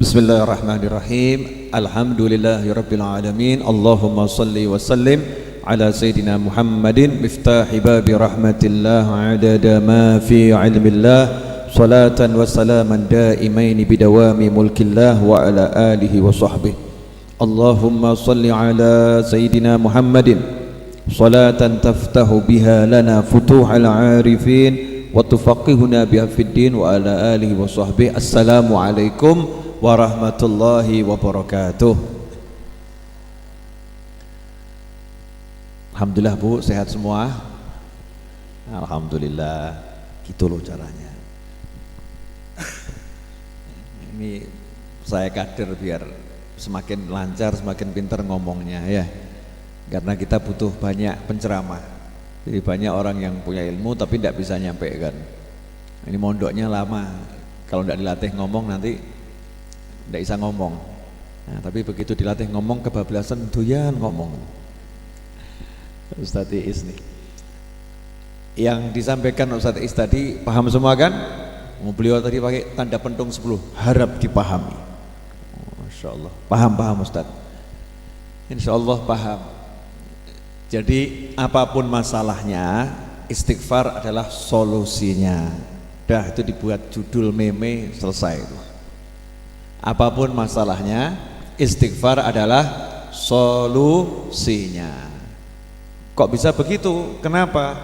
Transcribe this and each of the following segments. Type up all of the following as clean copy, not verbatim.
Bismillahirrahmanirrahim. Alhamdulillahirabbil alamin. Allahumma shalli wa sallim ala sayyidina Muhammadin miftahi babi rahmatillah adada ma fi ilmillah salatan wa salaman daimain bidawami mulkillah wa ala alihi wa sahbihi. Allahumma shalli ala sayyidina Muhammadin salatan taftahu biha lana futuhal arifin wa tufaqihuna biha fid din wa ala alihi wa sahbihi. Assalamualaikum warahmatullahi wabarakatuh. Alhamdulillah Bu, sehat semua? Alhamdulillah. Gitu loh caranya. Ini saya kader biar semakin lancar, semakin pintar ngomongnya ya. Karena kita butuh banyak penceramah. Jadi banyak orang yang punya ilmu tapi tidak bisa nyampe kan. Ini mondoknya lama. Kalau tidak dilatih ngomong nanti tidak bisa ngomong. Nah, tapi begitu dilatih ngomong kebablasan doyan ngomong. Ustaz Iis nih. Yang disampaikan Ustaz Iis tadi paham semua kan? Beliau tadi pakai tanda pentung 10, harap dipahami. Masya Allah. Paham Ustaz. Insya Allah paham. Jadi apapun masalahnya, istighfar adalah solusinya. Dah itu dibuat judul meme, selesai itu. Apapun masalahnya, istighfar adalah solusinya. Kok bisa begitu? Kenapa?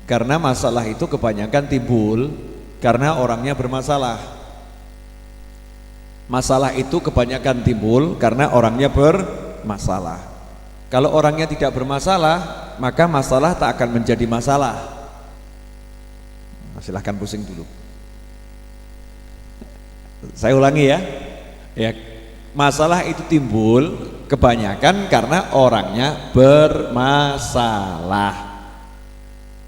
Karena masalah itu kebanyakan timbul karena orangnya bermasalah. Masalah itu kebanyakan timbul karena orangnya bermasalah. Kalau orangnya tidak bermasalah, maka masalah tak akan menjadi masalah. Silahkan pusing dulu. Saya ulangi ya. Ya, masalah itu timbul kebanyakan karena orangnya bermasalah.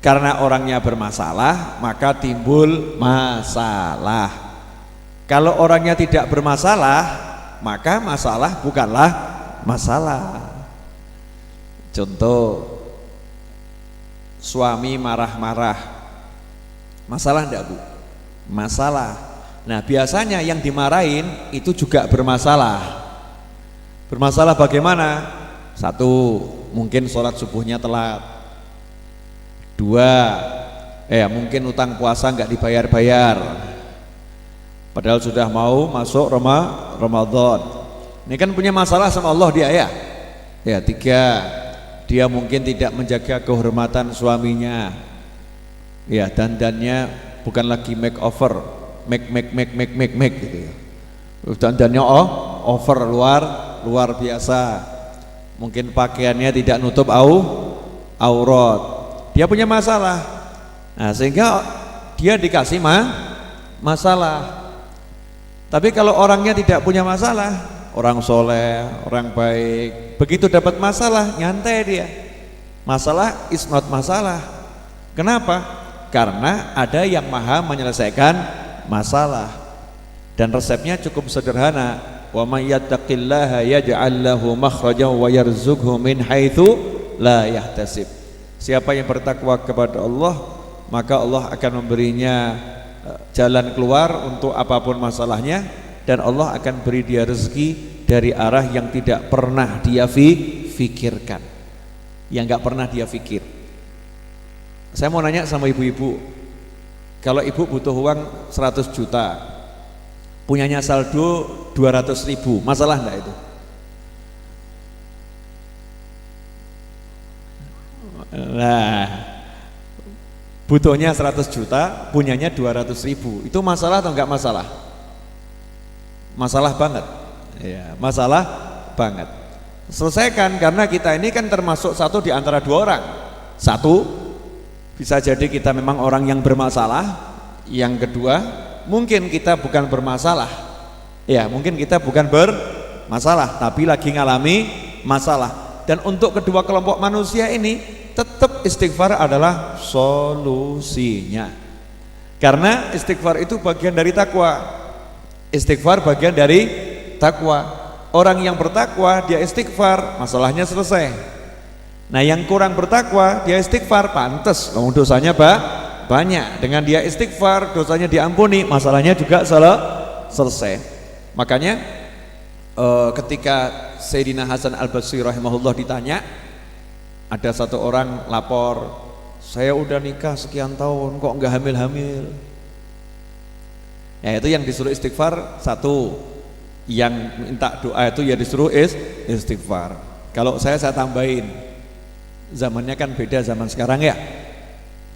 Karena orangnya bermasalah, maka timbul masalah. Kalau orangnya tidak bermasalah, maka masalah bukanlah masalah. Contoh, suami marah-marah. Masalah enggak Bu? Masalah. Nah biasanya yang dimarahin itu juga bermasalah. Bermasalah bagaimana? Satu, mungkin sholat subuhnya telat. Dua, mungkin utang puasa nggak dibayar-bayar. Padahal sudah mau masuk Ramadan. Ini kan punya masalah sama Allah dia ya. Ya tiga, dia mungkin tidak menjaga kehormatan suaminya. Ya dandannya bukan lagi makeover. Make gitu ya. Dandannya over luar biasa. Mungkin pakaiannya tidak nutup aurat. Dia punya masalah. Nah, sehingga dia dikasih masalah. Tapi kalau orangnya tidak punya masalah, orang soleh, orang baik, begitu dapat masalah nyantai dia. Masalah is not masalah. Kenapa? Karena ada yang maha menyelesaikan masalah, dan resepnya cukup sederhana. Wa may yattaqillaha yaj'al lahu makhrajan wa yarzuqhu min haitsu la yahtasib. Siapa yang bertakwa kepada Allah, maka Allah akan memberinya jalan keluar untuk apapun masalahnya, dan Allah akan beri dia rezeki dari arah yang tidak pernah dia fikirkan, yang enggak pernah dia fikir. Saya mau nanya sama ibu-ibu, kalau ibu butuh uang 100 juta, punyanya saldo 200.000, masalah enggak itu? Nah, butuhnya 100 juta, punyanya 200.000, itu masalah atau enggak masalah? Masalah banget. Ya, masalah banget. Selesaikan, karena kita ini kan termasuk satu di antara dua orang. Satu, bisa jadi kita memang orang yang bermasalah. Yang kedua, mungkin kita bukan bermasalah. Ya, mungkin kita bukan bermasalah, tapi lagi ngalami masalah. Dan untuk kedua kelompok manusia ini, tetap istighfar adalah solusinya. Karena istighfar itu bagian dari takwa. Istighfar bagian dari takwa. Orang yang bertakwa, dia istighfar, masalahnya selesai. Nah yang kurang bertakwa dia istighfar, pantes dosanya banyak. Dengan dia istighfar dosanya diampuni, masalahnya juga selesai. Makanya ketika Sayyidina Hasan Al-Basri rahimahullah ditanya, ada satu orang lapor, saya udah nikah sekian tahun kok nggak hamil-hamil. Ya itu yang disuruh istighfar satu, yang minta doa itu ya disuruh istighfar. Kalau saya tambahin, zamannya kan beda zaman sekarang ya.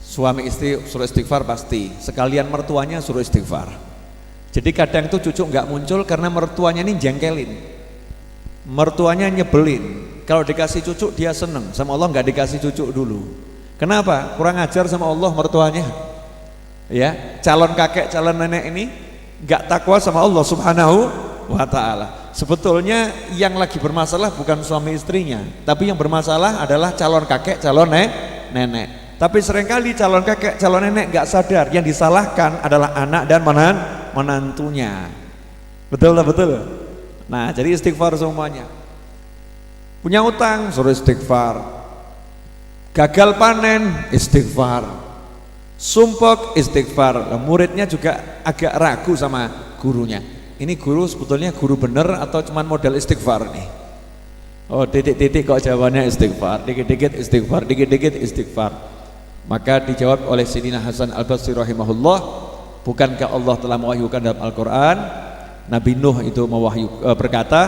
Suami istri suruh istighfar pasti, sekalian mertuanya suruh istighfar. Jadi kadang tuh cucu nggak muncul karena mertuanya ini jengkelin, mertuanya nyebelin. Kalau dikasih cucu dia seneng, sama Allah nggak dikasih cucu dulu. Kenapa? Kurang ajar sama Allah mertuanya. Ya, calon kakek, calon nenek ini nggak takwa sama Allah Subhanahu wa Ta'ala. Sebetulnya yang lagi bermasalah bukan suami istrinya, tapi yang bermasalah adalah calon kakek, calon nenek. Tapi seringkali calon kakek, calon nenek nggak sadar yang disalahkan adalah anak dan menantunya. Betul lah, betul. Nah, jadi istighfar semuanya. Punya utang, suruh istighfar. Gagal panen, istighfar. Sumpek, istighfar. Nah, muridnya juga agak ragu sama gurunya. Ini guru sebetulnya guru bener atau cuman modal istighfar nih? Oh, titik-titik kok jawabannya istighfar, dikit-dikit istighfar, dikit-dikit istighfar. Maka dijawab oleh Sayyidina Hasan Al-Basri rahimahullah, bukankah Allah telah mewahyukan dalam Al-Quran, Nabi Nuh itu berkata,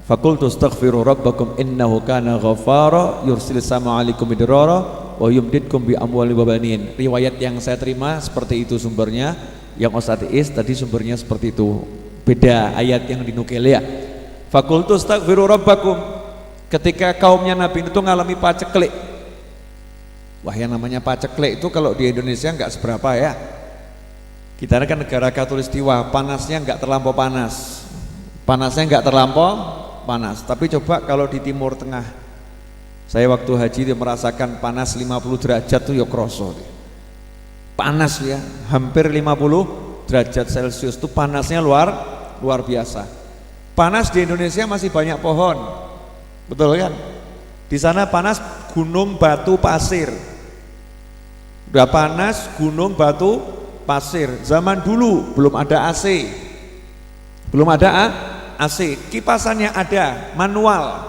faqultu astaghfiru rabbakum innahu kana ghaffara yursilis sama alaikum midrara wa yumdidkum bi amwalin wa banin. Riwayat yang saya terima seperti itu sumbernya, yang Ustaz Is tadi sumbernya seperti itu, beda ayat yang dinukil ya. Faqultu astaghfiru rabbakum, ketika kaumnya Nabi itu ngalami paceklik. Wah, yang namanya paceklik itu kalau di Indonesia nggak seberapa ya. Kita kan negara khatulistiwa, panasnya nggak terlampau panas, panasnya nggak terlampau panas. Tapi coba kalau di Timur Tengah, saya waktu haji dia merasakan panas 50 derajat tuh ya kroso. Panas ya, hampir 50 derajat Celcius tuh panasnya luar biasa. Panas di Indonesia masih banyak pohon, betul kan? Di sana panas gunung batu pasir. Udah panas gunung batu pasir. Zaman dulu belum ada AC. Belum ada AC. Kipasannya ada, manual.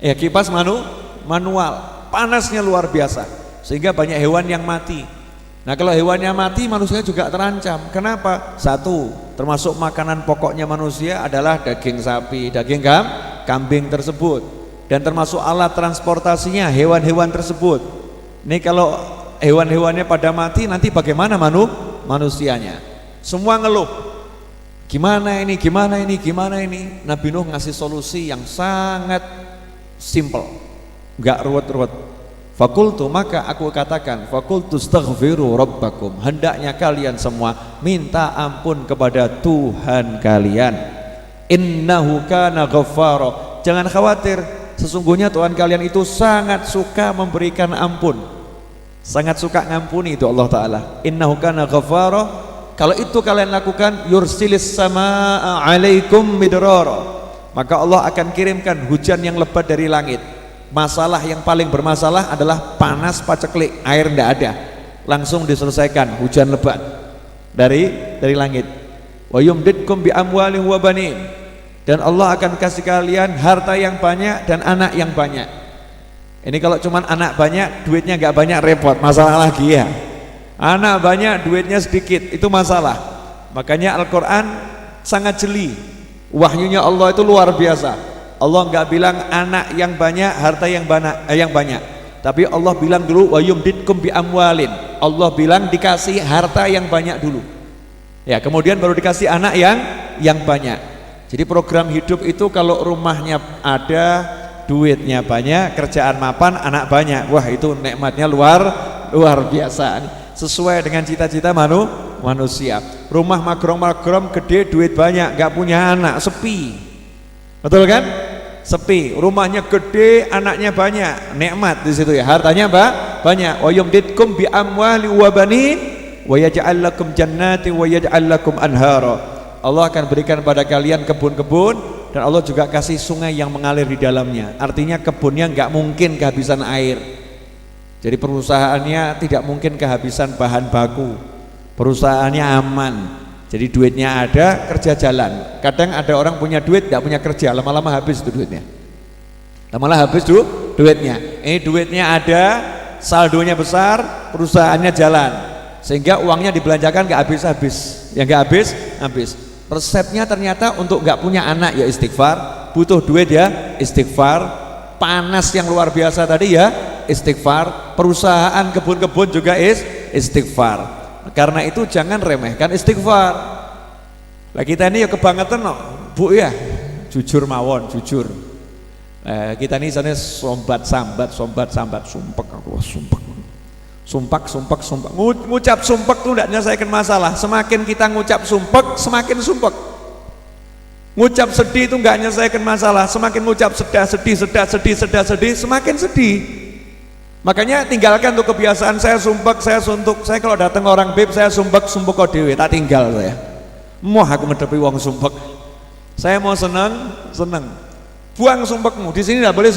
Ya, kipas manual. Panasnya luar biasa. Sehingga banyak hewan yang mati. Nah, kalau hewannya mati, manusia juga terancam. Kenapa? Satu, termasuk makanan pokoknya manusia adalah daging sapi, daging kambing tersebut. Dan termasuk alat transportasinya hewan-hewan tersebut. Ini kalau hewan-hewannya pada mati, nanti bagaimana manusianya? Semua ngeluh. Gimana ini, gimana ini, gimana ini? Nabi Nuh ngasih solusi yang sangat simple, nggak ruwet-ruwet. Fakultu, maka aku katakan, fakultu astaghfiru rabbakum, hendaknya kalian semua minta ampun kepada Tuhan kalian. Innahu kana ghaffara. Jangan khawatir, sesungguhnya Tuhan kalian itu sangat suka memberikan ampun, sangat suka ngampuni itu Allah Ta'ala. Innahu kana ghaffara. Kalau itu kalian lakukan, yursilis samaa alaikum midrara, maka Allah akan kirimkan hujan yang lebat dari langit. Masalah yang paling bermasalah adalah panas paceklik, air tidak ada, langsung diselesaikan hujan lebat dari langit. Wa yumdidkum bi amwalin wa banin, dan Allah akan kasih kalian harta yang banyak dan anak yang banyak. Ini kalau cuman anak banyak, duitnya nggak banyak, repot, masalah lagi ya. Anak banyak, duitnya sedikit, itu masalah. Makanya Al-Quran sangat jeli, wahyunya Allah itu luar biasa. Allah nggak bilang anak yang banyak, harta yang banyak, tapi Allah bilang dulu wa yumdidkum bi amwalin. Allah bilang dikasih harta yang banyak dulu. Ya, kemudian baru dikasih anak yang banyak. Jadi program hidup itu kalau rumahnya ada, duitnya banyak, kerjaan mapan, anak banyak, wah itu nikmatnya luar biasa. Sesuai dengan cita-cita manusia. Rumah magrom-magrom gede, duit banyak, nggak punya anak, sepi. Betul kan? Sepi. Rumahnya gede, anaknya banyak, nikmat di situ ya. Hartanya banyak. Wa yumdidkum bi amwali wa banin wa yaj'al lakum jannati wa yaj'al lakum anhara. Allah akan berikan pada kalian kebun-kebun, dan Allah juga kasih sungai yang mengalir di dalamnya. Artinya kebunnya nggak mungkin kehabisan air. Jadi perusahaannya tidak mungkin kehabisan bahan baku. Perusahaannya aman. Jadi duitnya ada, kerja jalan. Kadang ada orang punya duit, tidak punya kerja, lama-lama habis itu duitnya. Lama-lama habis duitnya. Ini duitnya ada, saldonya besar, perusahaannya jalan, sehingga uangnya dibelanjakan nggak habis-habis. Yang nggak habis. Resepnya ternyata untuk nggak punya anak ya istighfar, butuh duit ya istighfar, panas yang luar biasa tadi ya istighfar, perusahaan kebun-kebun juga istighfar. Karena itu jangan remehkan istighfar. Lah kita ini ya kebangetan no, Bu ya, jujur mawon, jujur. Kita ini sana sombat sambat, sumpek aku sumpek. Ngucap sumpek tuh tidak menyelesaikan masalah. Semakin kita ngucap sumpek, semakin sumpek. Ngucap sedih itu nggak menyelesaikan masalah. Semakin ngucap sedih, semakin sedih. Makanya tinggalkan tuh kebiasaan saya sumpek, saya suntuk. Saya kalau datang orang beb saya sumpek kok dewe, tak tinggal saya. Mau aku ngedepi wong sumpek. Saya mau senang. Buang sumpekmu. Di sini tidak boleh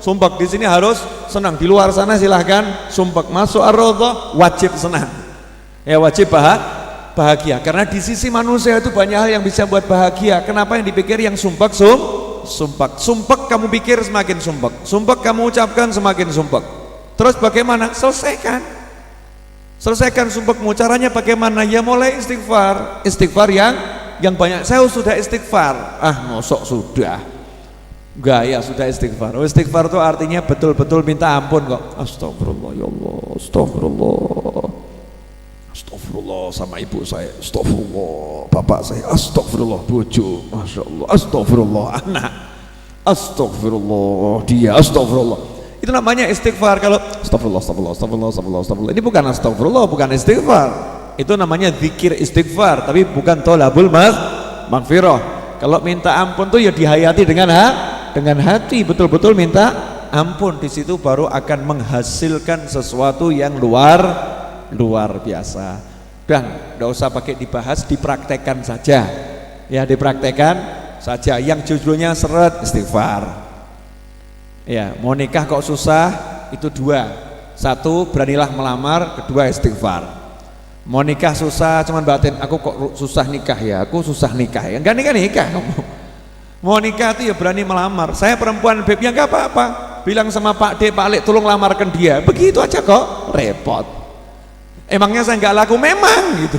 sumpek. Di sini harus senang. Di luar sana silahkan sumpek. Masuk ar-raudhah wajib senang. Ya wajib bahagia. Karena di sisi manusia itu banyak hal yang bisa buat bahagia. Kenapa yang dipikir yang sumpek sumpek kamu pikir semakin sumpek kamu ucapkan semakin sumpek. Terus bagaimana? Selesaikan sumpekmu. Caranya bagaimana? Ya mulai istighfar yang banyak. Saya sudah istighfar. Mosok sudah. Enggak ya sudah istighfar. Istighfar itu artinya betul-betul minta ampun kok. Astagfirullah ya Allah, astagfirullah sama ibu saya, astagfirullah bapak saya, astagfirullah bojo, masya Allah, astagfirullah anak, astagfirullah dia, astagfirullah. Itu namanya istighfar. Kalau astagfirullah. Ini bukan astagfirullah, bukan istighfar. Itu namanya zikir istighfar, tapi bukan tolabul maghfirah. Kalau minta ampun tuh ya dihayati dengan hati, betul-betul minta ampun. Di situ baru akan menghasilkan sesuatu yang luar biasa. Dan tidak usah pakai dibahas, dipraktekkan saja. Ya dipraktekkan saja. Yang judulnya seret istighfar. Ya, mau nikah kok susah, itu dua. Satu, beranilah melamar, kedua istighfar. Mau nikah susah, cuman batin, aku kok susah nikah ya, aku susah nikah ya. Enggak nikah. Mau nikah itu ya berani melamar. Saya perempuan beb, ya enggak apa-apa. Bilang sama Pak D, Pak Lek tolong lamarkan dia. Begitu aja kok, repot. Emangnya saya enggak laku? Memang gitu.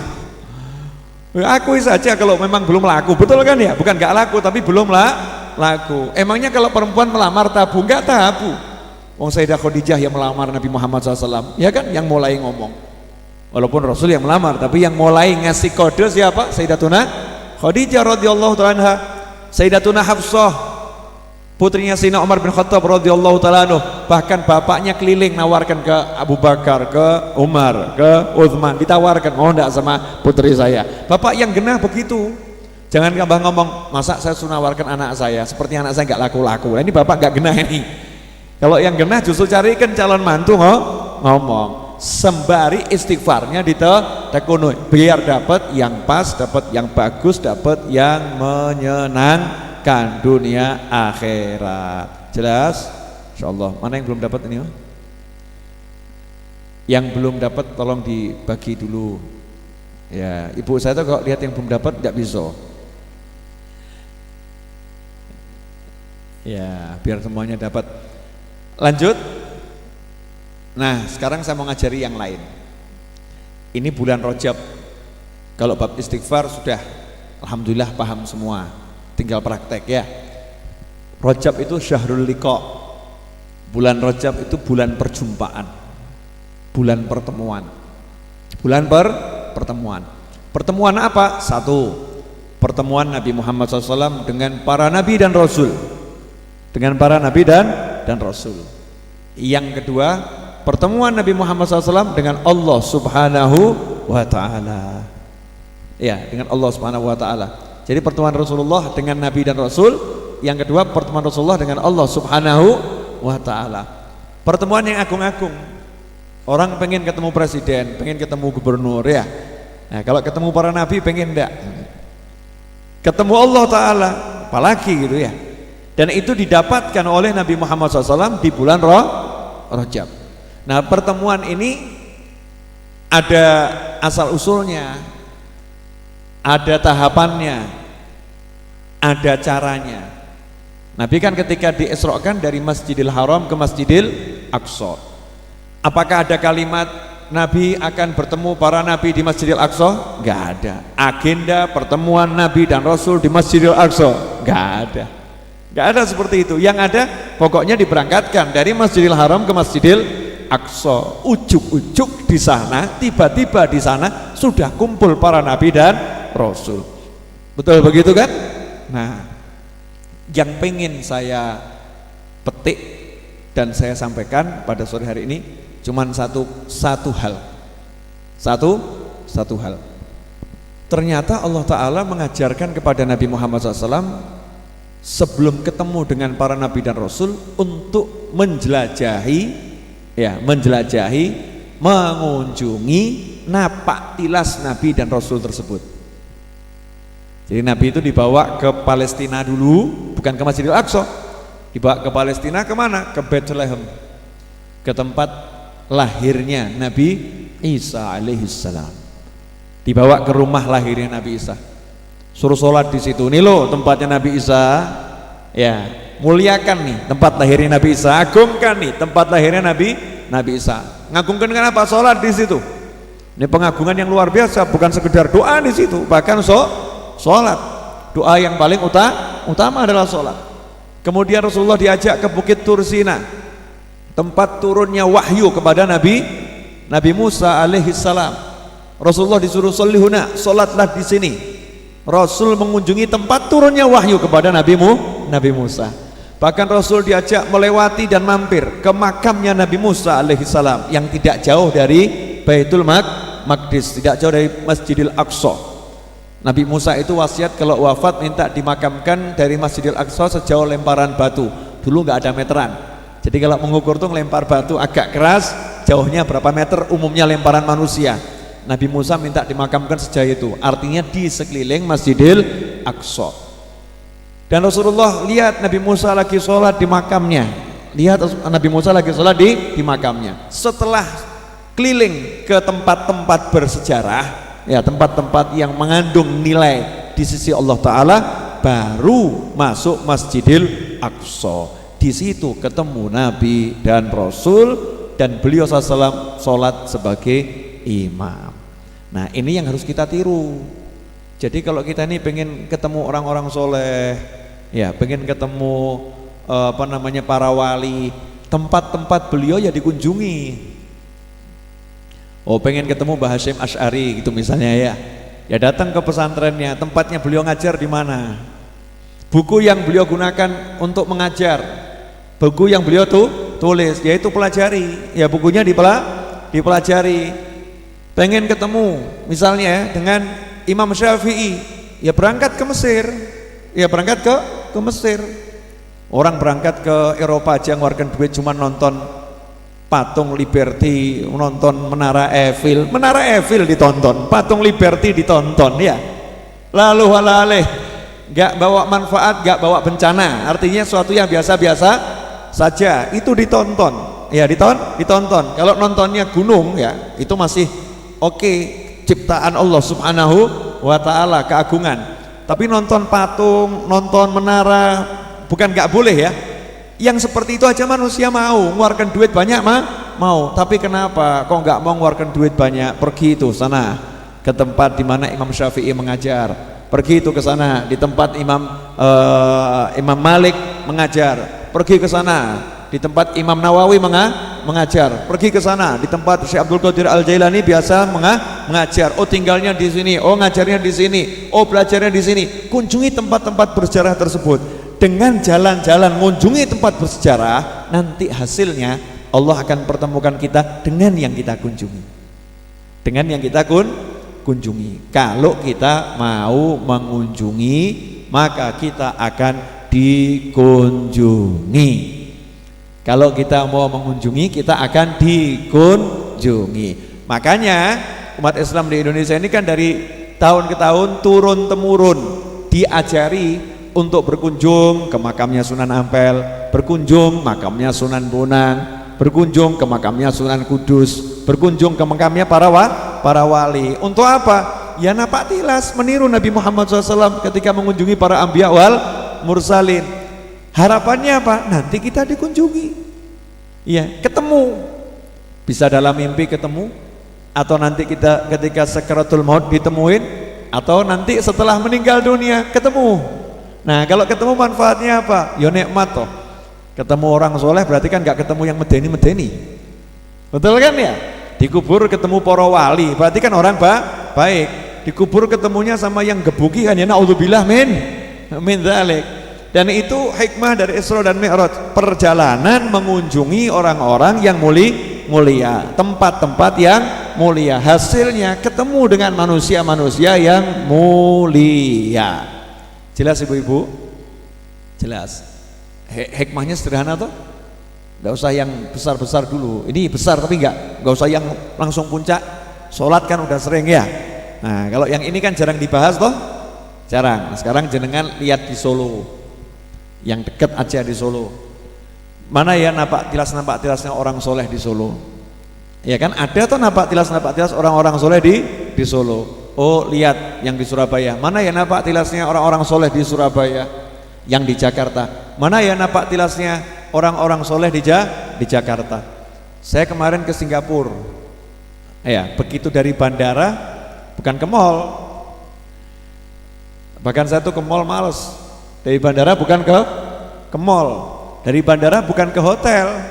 Akui saja kalau memang belum laku, betul kan ya? Bukan enggak laku, tapi belum laku. Emangnya kalau perempuan melamar tabu? Enggak tabu. Wong Sayyidah Khadijah yang melamar Nabi Muhammad SAW, ya kan, yang mulai ngomong. Walaupun Rasul yang melamar, tapi yang mulai ngasih kode siapa? Sayyidatuna Khadijah radhiyallahu ta'ala anha. Sayyidatuna Hafsah, putrinya Sayyidina Umar bin Khattab radhiyallahu ta'ala anhu. Bahkan bapaknya keliling nawarkan ke Abu Bakar, ke Umar, ke Uthman, ditawarkan, mau enggak sama putri saya. Bapak yang genah begitu. Jangan gampang ngomong, masa saya suruh nawarkan anak saya, seperti anak saya nggak laku-laku. Nah, ini bapak nggak genah ini. Kalau yang genah justru carikan calon mantu ngomong, sembari istighfarnya ditekuni, biar dapat yang pas, dapat yang bagus, dapat yang menyenangkan dunia akhirat. Jelas? Insyaallah. Mana yang belum dapat ini? Yang belum dapat tolong dibagi dulu. Ya, ibu saya tuh kok lihat yang belum dapat nggak bisa. Ya, biar semuanya dapat. Lanjut. Nah, sekarang saya mau ngajari yang lain. Ini bulan Rajab. Kalau bab istighfar sudah alhamdulillah paham semua. Tinggal praktek ya. Rajab itu syahrul liqa. Bulan Rajab itu bulan perjumpaan. Bulan pertemuan. Bulan pertemuan. Pertemuan apa? Satu, pertemuan Nabi Muhammad SAW dengan para nabi dan rasul. Dengan para nabi dan rasul. Yang kedua, pertemuan Nabi Muhammad SAW dengan Allah Subhanahu wa ta'ala. Ya, dengan Allah Subhanahu wa ta'ala. Jadi pertemuan Rasulullah dengan nabi dan rasul. Yang kedua, pertemuan Rasulullah dengan Allah Subhanahu wa ta'ala. Pertemuan yang agung-agung. Orang pengen ketemu presiden, pengen ketemu gubernur ya. Nah, kalau ketemu para nabi pengen enggak? Ketemu Allah Ta'ala, apalagi gitu ya. Dan itu didapatkan oleh Nabi Muhammad SAW di bulan Rajab. Nah, pertemuan ini ada asal usulnya. ada tahapannya, ada caranya. Nabi kan ketika diisrokan dari Masjidil Haram ke Masjidil Aqsa, apakah ada kalimat Nabi akan bertemu para nabi di Masjidil Aqsa? Enggak ada. Agenda pertemuan Nabi dan Rasul di Masjidil Aqsa? Enggak ada. Enggak ada seperti itu. Yang ada pokoknya diberangkatkan dari Masjidil Haram ke Masjidil Aqsa. Ujuk-ujuk di sana, tiba-tiba di sana sudah kumpul para nabi dan Rasul. Betul begitu kan? Nah, yang pengen saya petik dan saya sampaikan pada sore hari ini cuman satu hal. Ternyata Allah Ta'ala mengajarkan kepada Nabi Muhammad SAW sebelum ketemu dengan para nabi dan Rasul untuk menjelajahi, mengunjungi napak tilas nabi dan Rasul tersebut. Jadi Nabi itu dibawa ke Palestina dulu, bukan ke Masjidil Aqsa. Dibawa ke Palestina kemana? Ke Bethlehem, ke tempat lahirnya Nabi Isa alaihissalam. Dibawa ke rumah lahirnya Nabi Isa, suruh sholat di situ. Nih loh tempatnya Nabi Isa, ya muliakan nih tempat lahirnya Nabi Isa, agungkan nih tempat lahirnya Nabi Isa. Ngagungkan dengan apa? Sholat di situ. Ini pengagungan yang luar biasa, bukan sekedar doa di situ, bahkan sholat. Doa yang paling utama adalah sholat. Kemudian Rasulullah diajak ke Bukit Tursina, tempat turunnya wahyu kepada Nabi Musa alaihissalam. Rasulullah disuruh sholihuna, sholatlah di sini. Rasul mengunjungi tempat turunnya wahyu kepada Nabi Musa. Bahkan Rasul diajak melewati dan mampir ke makamnya Nabi Musa alaihissalam yang tidak jauh dari Baitul Maqdis, tidak jauh dari Masjidil Aqsa. Nabi Musa itu wasiat kalau wafat minta dimakamkan dari Masjidil Aqsa sejauh lemparan batu. Dulu nggak ada meteran. Jadi kalau mengukur tuh ngelempar batu agak keras, jauhnya berapa meter, umumnya lemparan manusia. Nabi Musa minta dimakamkan sejauh itu, artinya di sekeliling Masjidil Aqsa. Dan Rasulullah lihat Nabi Musa lagi sholat di makamnya. Lihat Nabi Musa lagi sholat di makamnya. Setelah keliling ke tempat-tempat bersejarah, ya tempat-tempat yang mengandung nilai di sisi Allah Ta'ala, baru masuk Masjidil Aqsa. Di situ ketemu Nabi dan Rasul, dan beliau SAW sholat sebagai imam. Nah ini yang harus kita tiru. Jadi kalau kita ini pengen ketemu orang-orang soleh, ya pengen ketemu para wali, tempat-tempat beliau ya dikunjungi. Oh pengen ketemu Mbah Hasyim Asy'ari gitu misalnya, ya datang ke pesantrennya, tempatnya beliau ngajar di mana, buku yang beliau gunakan untuk mengajar, buku yang beliau tulis, yaitu pelajari, ya bukunya dipelajari. Pengen ketemu misalnya dengan Imam Syafi'i, ya berangkat ke Mesir, ya berangkat ke Mesir. Orang berangkat ke Eropa aja ngeluarkan duit cuma nonton patung Liberty, nonton Menara Eiffel ditonton, patung Liberty ditonton, ya. Lalu walaleh, gak bawa manfaat, gak bawa bencana, artinya suatu yang biasa-biasa saja, itu ditonton, ya ditonton. Kalau nontonnya gunung, ya itu masih oke, ciptaan Allah Subhanahu wa Ta'ala, keagungan. Tapi nonton patung, nonton menara, bukan gak boleh ya. Yang seperti itu aja manusia mau, ngeluarkan duit banyak mau. Tapi kenapa kok nggak mau ngeluarkan duit banyak? Pergi itu sana ke tempat di mana Imam Syafi'i mengajar. Pergi itu ke sana di tempat Imam Malik mengajar. Pergi ke sana di tempat Imam Nawawi mengajar. Pergi ke sana di tempat Syekh Abdul Qadir Al-Jailani biasa mengajar. Oh tinggalnya di sini, oh ngajarnya di sini, oh belajarnya di sini. Kunjungi tempat-tempat bersejarah tersebut. Dengan jalan-jalan mengunjungi tempat bersejarah, nanti hasilnya Allah akan pertemukan kita dengan yang kita kunjungi. Dengan yang kita kunjungi. Kalau kita mau mengunjungi, maka kita akan dikunjungi. Kalau kita mau mengunjungi, kita akan dikunjungi. Makanya umat Islam di Indonesia ini kan dari tahun ke tahun turun-temurun diajari untuk berkunjung ke makamnya Sunan Ampel, berkunjung makamnya Sunan Bonang, berkunjung ke makamnya Sunan Kudus, berkunjung ke makamnya para wali. Untuk apa? Ya napak tilas, meniru Nabi Muhammad SAW ketika mengunjungi para anbiya wal mursalin. Harapannya apa? Nanti kita dikunjungi, ya, ketemu, bisa dalam mimpi ketemu, atau nanti kita ketika sakaratul maut ditemuin, atau nanti setelah meninggal dunia ketemu. Nah kalau ketemu manfaatnya apa? Ya nikmat toh. Ketemu orang soleh berarti kan gak ketemu yang medeni, betul kan ya? Dikubur ketemu para wali berarti kan orang baik. Dikubur ketemunya sama yang gebuki kan ya, naudzubillah min dzalik. Dan itu hikmah dari Isra dan Mi'raj, perjalanan mengunjungi orang-orang yang mulia, tempat-tempat yang mulia, hasilnya ketemu dengan manusia-manusia yang mulia. Jelas ibu-ibu? Jelas. Hikmahnya sederhana toh? Gak usah yang besar-besar dulu. Ini besar tapi gak usah yang langsung puncak. Sholat kan udah sering ya. Nah kalau yang ini kan jarang dibahas toh, jarang. Nah, sekarang jenengan lihat di Solo, yang dekat aja di Solo, mana ya nampak tilasnya orang soleh di Solo, ya kan ada tuh nampak tilas orang-orang soleh di Solo. Oh lihat yang di Surabaya, mana ya nampak tilasnya orang-orang soleh di Surabaya. Yang di Jakarta, mana ya nampak tilasnya orang-orang soleh di Jakarta. Saya kemarin ke Singapura, ya begitu dari bandara, bukan ke mall, bahkan saya tuh ke mall males. Dari bandara bukan ke mall, dari bandara bukan ke hotel,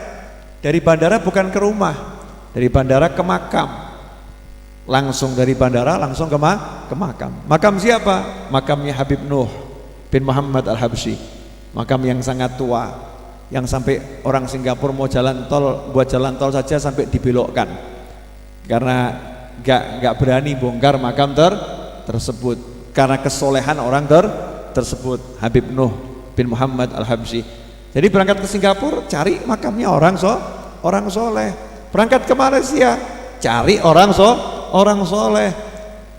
dari bandara bukan ke rumah, dari bandara ke makam, langsung dari bandara langsung ke makam. Makam siapa? Makamnya Habib Nuh bin Muhammad Al-Habsyi, makam yang sangat tua, yang sampai orang Singapura mau jalan tol, buat jalan tol saja sampai dibelokkan karena gak berani bongkar makam tersebut karena kesolehan orang tersebut, Habib Nuh bin Muhammad Al-Habsyi. Jadi berangkat ke Singapura cari makamnya orang soleh, berangkat ke Malaysia cari orang soleh,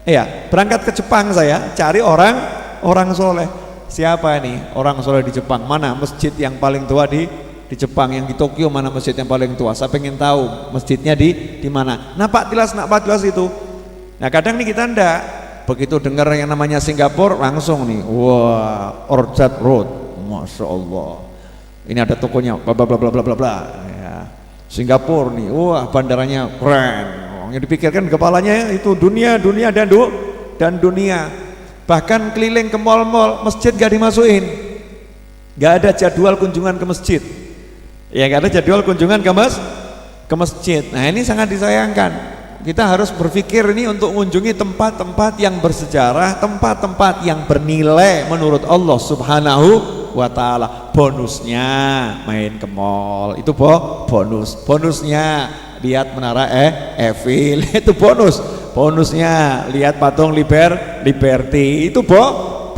ya berangkat ke Jepang saya cari orang soleh. Siapa ini orang soleh di Jepang? Mana masjid yang paling tua di Jepang? Yang di Tokyo mana masjid yang paling tua? Saya pengen tahu masjidnya di mana. Nampak tilas itu. Nah kadang nih kita ndak, begitu dengar yang namanya Singapura langsung nih, wah Orchard Road, masya Allah, ini ada tokonya, bla bla bla bla bla bla. Ya. Singapura nih, wah bandaranya keren. Yang dipikirkan kepalanya itu dunia dan dunia. Bahkan keliling ke mal-mal, masjid gak dimasukin, gak ada jadwal kunjungan ke masjid, ya gak ada jadwal kunjungan ke masjid. Nah ini sangat disayangkan. Kita harus berpikir ini untuk mengunjungi tempat-tempat yang bersejarah, tempat-tempat yang bernilai menurut Allah Subhanahu wa ta'ala. Bonusnya main ke mall, itu bonusnya lihat menara Eiffel, itu bonusnya lihat patung Liberty, itu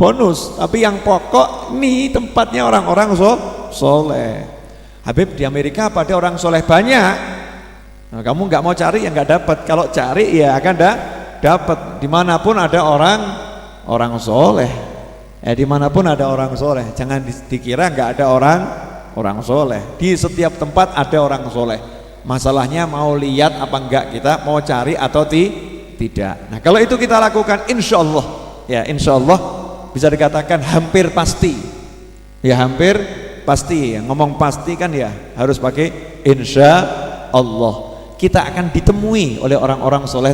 bonus. Tapi yang pokok nih tempatnya orang-orang soleh. Habib di Amerika pada orang soleh banyak. Nah, kamu nggak mau cari ya nggak dapat. Kalau cari ya akan dapat. Dimanapun ada orang soleh. Dimanapun ada orang soleh. Jangan dikira nggak ada orang soleh. Di setiap tempat ada orang soleh. Masalahnya mau lihat apa enggak kita, mau cari atau tidak. Nah kalau itu kita lakukan, insya Allah bisa dikatakan hampir pasti. Ya hampir pasti. Ngomong pasti kan ya harus pakai insya Allah. Kita akan ditemui oleh orang-orang soleh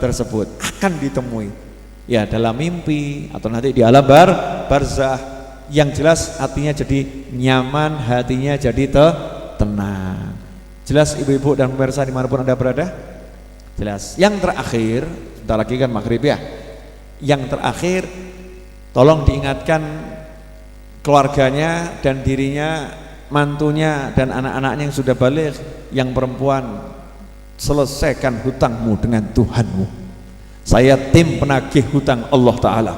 tersebut. Akan ditemui. Ya dalam mimpi atau nanti di alam barzah. Yang jelas hatinya jadi nyaman, hatinya jadi tenang. Jelas ibu-ibu dan pemirsa dimanapun anda berada? Jelas. Yang terakhir, sebentar lagi kan maghrib ya. Yang terakhir, tolong diingatkan keluarganya dan dirinya, mantunya dan anak-anaknya yang sudah balik, yang perempuan, selesaikan hutangmu dengan Tuhanmu. Saya tim penagih hutang Allah Ta'ala.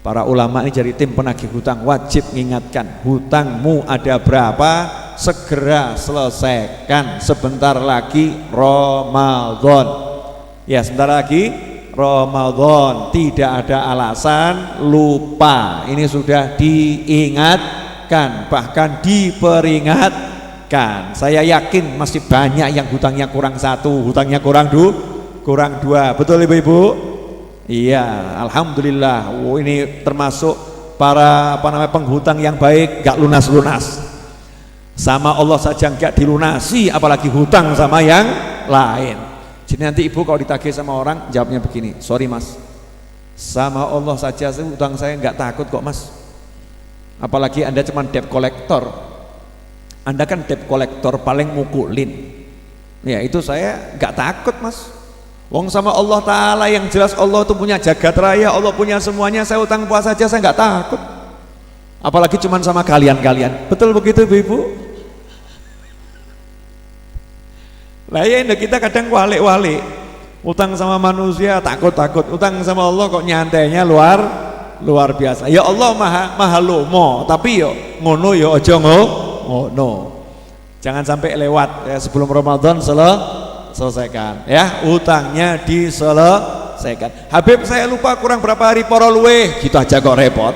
Para ulama ini jadi tim penagih hutang, wajib mengingatkan hutangmu ada berapa, segera selesaikan. Sebentar lagi Ramadan, ya sebentar lagi Ramadan, tidak ada alasan lupa. Ini sudah diingatkan, bahkan diperingatkan. Saya yakin masih banyak yang hutangnya kurang satu, hutangnya kurang dua, betul ibu-ibu? Iya, alhamdulillah. Oh, ini termasuk para penghutang yang baik, gak lunas-lunas. Sama Allah saja gak dilunasi, apalagi hutang sama yang lain. Jadi nanti ibu kalau ditagih sama orang jawabnya begini, sorry mas, sama Allah saja hutang saya gak takut kok mas. Apalagi anda cuma debt collector. Anda kan debt collector paling mukulin. Ya itu saya gak takut mas. Wong sama Allah Ta'ala yang jelas Allah itu punya jagat raya, Allah punya semuanya, saya utang puasa saja saya nggak takut. Apalagi cuman sama kalian-kalian. Betul begitu ibu-ibu? Lah ya kita kadang walik-walik. Utang sama manusia takut-takut, utang sama Allah kok nyantainya luar biasa. Ya Allah maha lomo, tapi yo ngono yo ojo ngono. Jangan sampai lewat ya, sebelum Ramadan selesaikan ya, utangnya diselesaikan. Habib saya lupa kurang berapa hari poro luwe, gitu aja kok repot.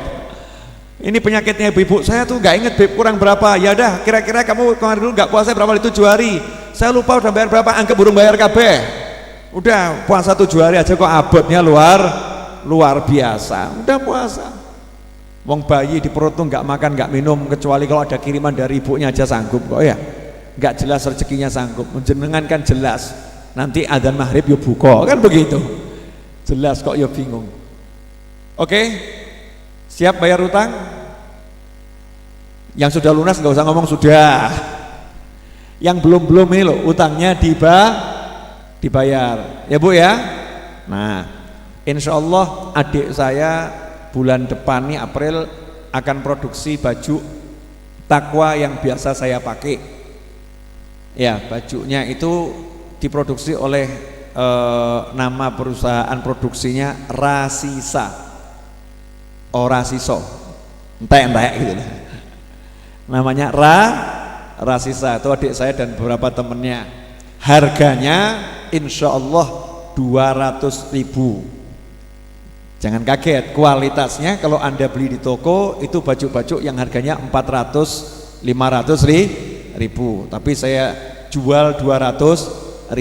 Ini penyakitnya ibu-ibu, saya tuh nggak inget Bib kurang berapa. Ya udah, kira-kira kamu kemarin dulu nggak puasa berapa hari? 7 hari. Saya lupa udah bayar berapa, anggap burung bayar kabeh. Udah puasa 7 hari aja kok abotnya luar biasa. Udah puasa. Wong bayi di perut tuh nggak makan nggak minum kecuali kalau ada kiriman dari ibunya aja sanggup kok ya. Nggak jelas rezekinya sanggup. Jenengan kan jelas nanti adzan maghrib yo buka kan begitu, jelas kok yo bingung. Oke, siap bayar utang? Yang sudah lunas nggak usah ngomong sudah. Yang belum ini loh utangnya dibayar ya bu ya. Nah insya Allah adik saya bulan depan nih April akan produksi baju takwa yang biasa saya pakai. Ya, bajunya itu diproduksi oleh nama perusahaan produksinya Rasisa. Rasiso. Entek gitu. Namanya Rasisa. Itu adik saya dan beberapa temennya. Harganya insya Allah 200.000. Jangan kaget, kualitasnya kalau Anda beli di toko itu baju-baju yang harganya 400-500 ribu, tapi saya jual 200.000.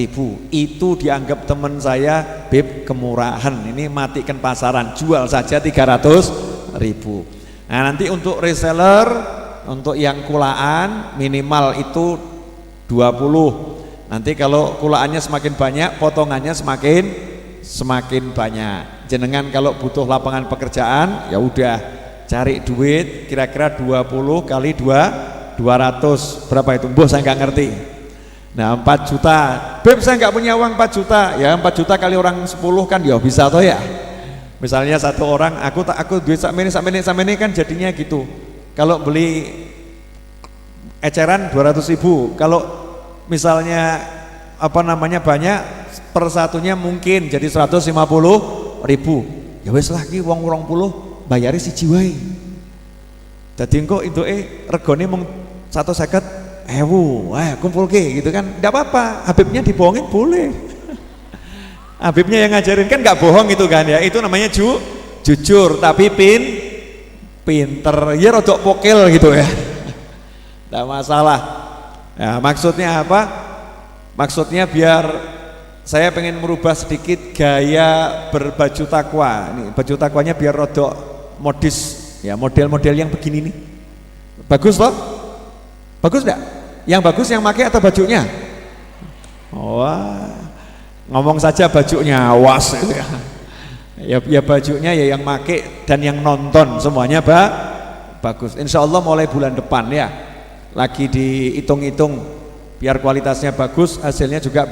Itu dianggap teman saya Beb kemurahan, ini matikan pasaran, jual saja 300.000. Nah nanti untuk reseller, untuk yang kulaan minimal itu 20. Nanti kalau kulaannya semakin banyak, potongannya semakin banyak. Jenengan kalau butuh lapangan pekerjaan ya udah cari duit kira-kira 20 kali 200 berapa itu? Mbah saya nggak ngerti. Nah 4 juta. Beb saya nggak punya uang 4 juta. Ya 4 juta kali orang 10 kan ya bisa toh ya. Misalnya satu orang aku duit sampai ini kan jadinya gitu. Kalau beli eceran 200.000. Kalau misalnya banyak persatunya mungkin jadi 150.000. Ya wes lagi wong 20 bayari si jiwai. Jadi engko itu regone mung 150.000, kumpul ke gitu kan, enggak apa-apa. Habibnya dibohongin boleh. Habibnya yang ngajarin kan nggak bohong itu kan ya, itu namanya jujur tapi pinter ya, rodok pokil gitu ya. Enggak masalah. Ya, maksudnya apa? Maksudnya biar saya pengen merubah sedikit gaya berbaju takwa. Ini baju takwanya biar rodok modis ya, model-model yang begini nih. Bagus loh? Bagus enggak? Yang bagus yang pakai atau bajunya? Wah, ngomong saja bajunya awas gitu ya. Ya bajunya ya yang pakai dan yang nonton semuanya bagus. Insya Allah mulai bulan depan ya, lagi dihitung-hitung biar kualitasnya bagus, hasilnya juga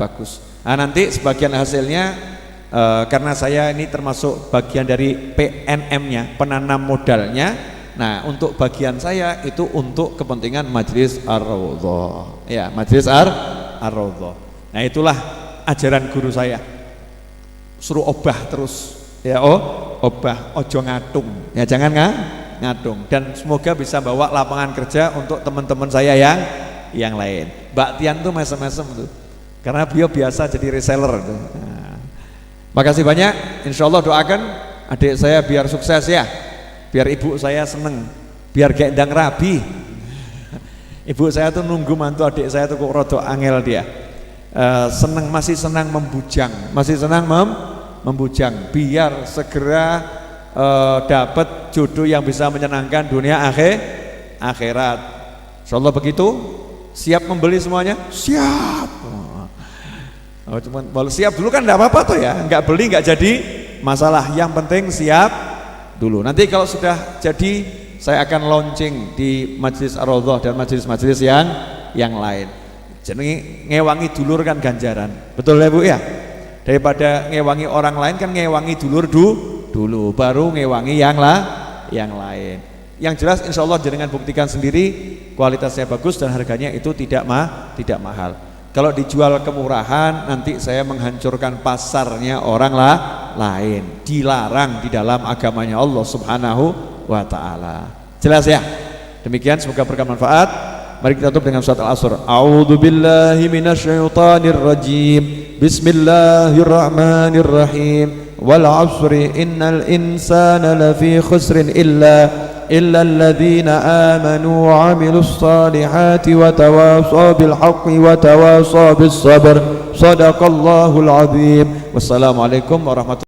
bagus. Nah, nanti sebagian hasilnya karena saya ini termasuk bagian dari PNM-nya, penanam modalnya. Nah, untuk bagian saya itu untuk kepentingan Majelis Ar-Raudhah. Ya, Majelis Ar-Raudhah. Nah, itulah ajaran guru saya. Suruh obah terus. Ya, obah, ojo ngatung. Ya, jangan ngatung. Dan semoga bisa bawa lapangan kerja untuk teman-teman saya yang lain. Mbak Tian tuh mesem-mesem tuh. Karena beliau biasa jadi reseller tuh. Nah, makasih banyak. Insya Allah doakan adik saya biar sukses ya. Biar ibu saya seneng, biar gendang rabi. Ibu saya tuh nunggu mantu adik saya tuh kok rodok angel dia. Masih senang membujang, masih senang membujang biar segera dapat jodoh yang bisa menyenangkan dunia akhirat. Insyaallah begitu. Siap membeli semuanya? Siap. Cuman kalau siap dulu kan enggak apa-apa tuh ya, enggak beli enggak jadi masalah. Yang penting siap dulu. Nanti kalau sudah jadi saya akan launching di Majelis Ar-Raudhah dan majelis-majelis yang lain. Jadi ngewangi dulur kan ganjaran. Betul ya Bu ya? Daripada ngewangi orang lain kan ngewangi dulur dulu baru ngewangi yang lain. Yang jelas insya Allah jenengan buktikan sendiri kualitasnya bagus dan harganya itu tidak mahal. Kalau dijual kemurahan nanti saya menghancurkan pasarnya orang lain. Dilarang di dalam agamanya Allah Subhanahu wa ta'ala. Jelas ya? Demikian semoga bermanfaat. Mari kita tutup dengan surat Al-Asr. A'udzu billahi minasyaitonir rajim. Bismillahirrahmanirrahim. Wal 'asri innal insana lafi khusrin illa alladhina amanu wa 'amilus salihati wa tawasaw bil haqqi wa tawasaw bis sabr. Shadaqallahul 'azim. Wassalamualaikum warahmatullahi